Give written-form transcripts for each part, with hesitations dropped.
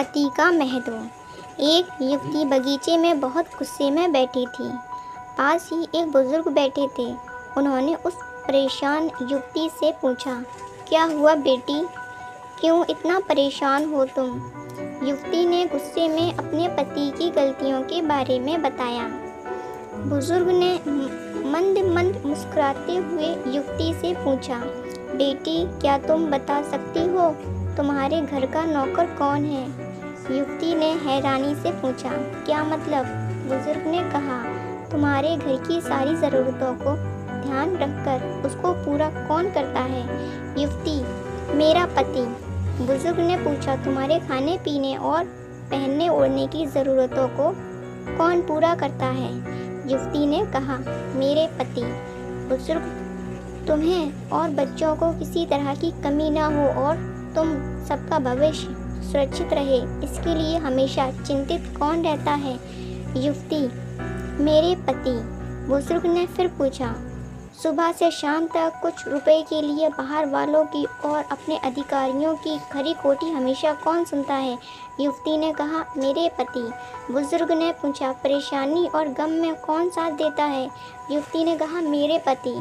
पति का महत्व। एक युवती बगीचे में बहुत गुस्से में बैठी थी। पास ही एक बुजुर्ग बैठे थे। उन्होंने उस परेशान युवती से पूछा, क्या हुआ बेटी, क्यों इतना परेशान हो तुम? युवती ने गुस्से में अपने पति की गलतियों के बारे में बताया। बुजुर्ग ने मंद मंद मुस्कुराते हुए युवती से पूछा, बेटी क्या तुम बता सकती हो तुम्हारे घर का नौकर कौन है? युवती ने हैरानी से पूछा, क्या मतलब? बुजुर्ग ने कहा, तुम्हारे घर की सारी ज़रूरतों को ध्यान रखकर उसको पूरा कौन करता है? युवती, मेरा पति। बुजुर्ग ने पूछा, तुम्हारे खाने पीने और पहनने ओढ़ने की ज़रूरतों को कौन पूरा करता है? युवती ने कहा, मेरे पति। बुजुर्ग, तुम्हें और बच्चों को किसी तरह की कमी ना हो और तुम सबका भविष्य सुरक्षित रहे, इसके लिए हमेशा चिंतित कौन रहता है? युवती, मेरे पति। बुजुर्ग ने फिर पूछा, सुबह से शाम तक कुछ रुपए के लिए बाहर वालों की और अपने अधिकारियों की खरी खोटी हमेशा कौन सुनता है? युवती ने कहा, मेरे पति। बुजुर्ग ने पूछा, परेशानी और गम में कौन साथ देता है? युवती ने कहा, मेरे पति।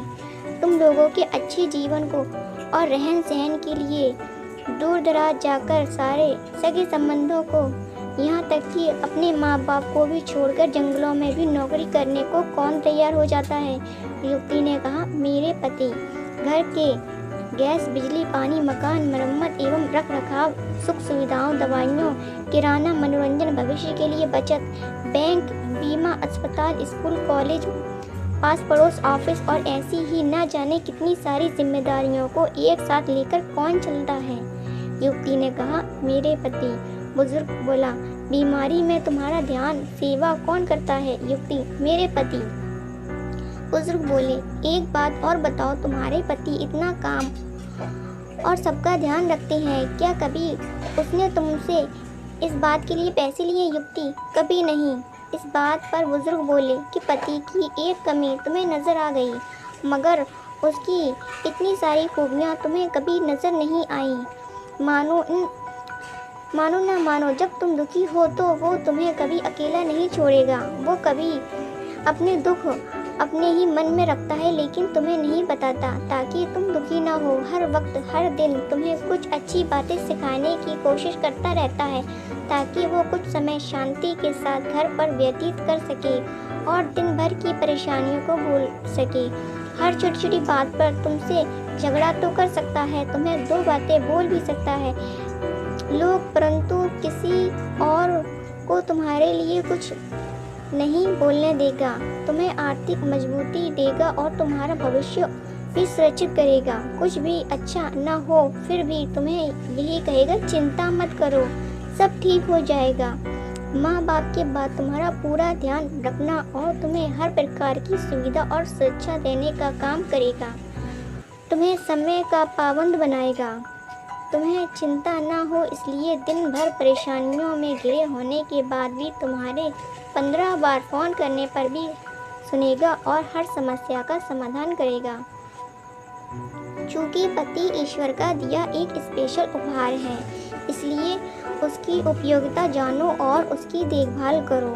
तुम लोगों के अच्छे जीवन को और रहन सहन के लिए दूर दराज जाकर सारे सगे संबंधों को, यहाँ तक कि अपने माँ बाप को भी छोड़कर जंगलों में भी नौकरी करने को कौन तैयार हो जाता है? युवती ने कहा, मेरे पति। घर के गैस, बिजली, पानी, मकान, मरम्मत एवं रख रखाव, सुख सुविधाओं, दवाइयों, किराना, मनोरंजन, भविष्य के लिए बचत, बैंक, बीमा, अस्पताल, स्कूल, कॉलेज, पास पड़ोस, ऑफिस और ऐसी ही न जाने कितनी सारी जिम्मेदारियों को एक साथ लेकर कौन चलता है? युवती ने कहा, मेरे पति। बुजुर्ग बोला, बीमारी में तुम्हारा ध्यान सेवा कौन करता है? युवती, मेरे पति। बुजुर्ग बोले, एक बात और बताओ, तुम्हारे पति इतना काम और सबका ध्यान रखते हैं, क्या कभी उसने तुमसे इस बात के लिए पैसे लिए? युवती, कभी नहीं। इस बात पर बुजुर्ग बोले कि पति की एक कमी तुम्हें नज़र आ गई, मगर उसकी इतनी सारी खूबियाँ तुम्हें कभी नज़र नहीं आई। मानो ना मानो, जब तुम दुखी हो तो वो तुम्हें कभी अकेला नहीं छोड़ेगा। वो कभी अपने दुख अपने ही मन में रखता है, लेकिन तुम्हें नहीं बताता ताकि तुम दुखी ना हो। हर वक्त हर दिन तुम्हें कुछ अच्छी बातें सिखाने की कोशिश करता रहता है ताकि वो कुछ समय शांति के साथ घर पर व्यतीत कर सके और दिन भर की परेशानियों को भूल सके। हर छोटी छोटी बात पर तुमसे झगड़ा तो कर सकता है, तुम्हें दो बातें बोल भी सकता है लोग, परंतु किसी और को तुम्हारे लिए कुछ नहीं बोलने देगा। तुम्हें आर्थिक मजबूती देगा और तुम्हारा भविष्य भी सुरक्षित करेगा। कुछ भी अच्छा न हो फिर भी तुम्हें यही कहेगा, चिंता मत करो, सब ठीक हो जाएगा। माँ बाप के बाद तुम्हारा पूरा ध्यान रखना और तुम्हें हर प्रकार की सुविधा और सुरक्षा देने का काम करेगा। तुम्हें समय का पाबंद बनाएगा। तुम्हें चिंता न हो इसलिए दिन भर परेशानियों में घिरे होने के बाद भी तुम्हारे 15 बार फ़ोन करने पर भी सुनेगा और हर समस्या का समाधान करेगा। चूँकि पति ईश्वर का दिया एक स्पेशल उपहार है, इसलिए उसकी उपयोगिता जानो और उसकी देखभाल करो।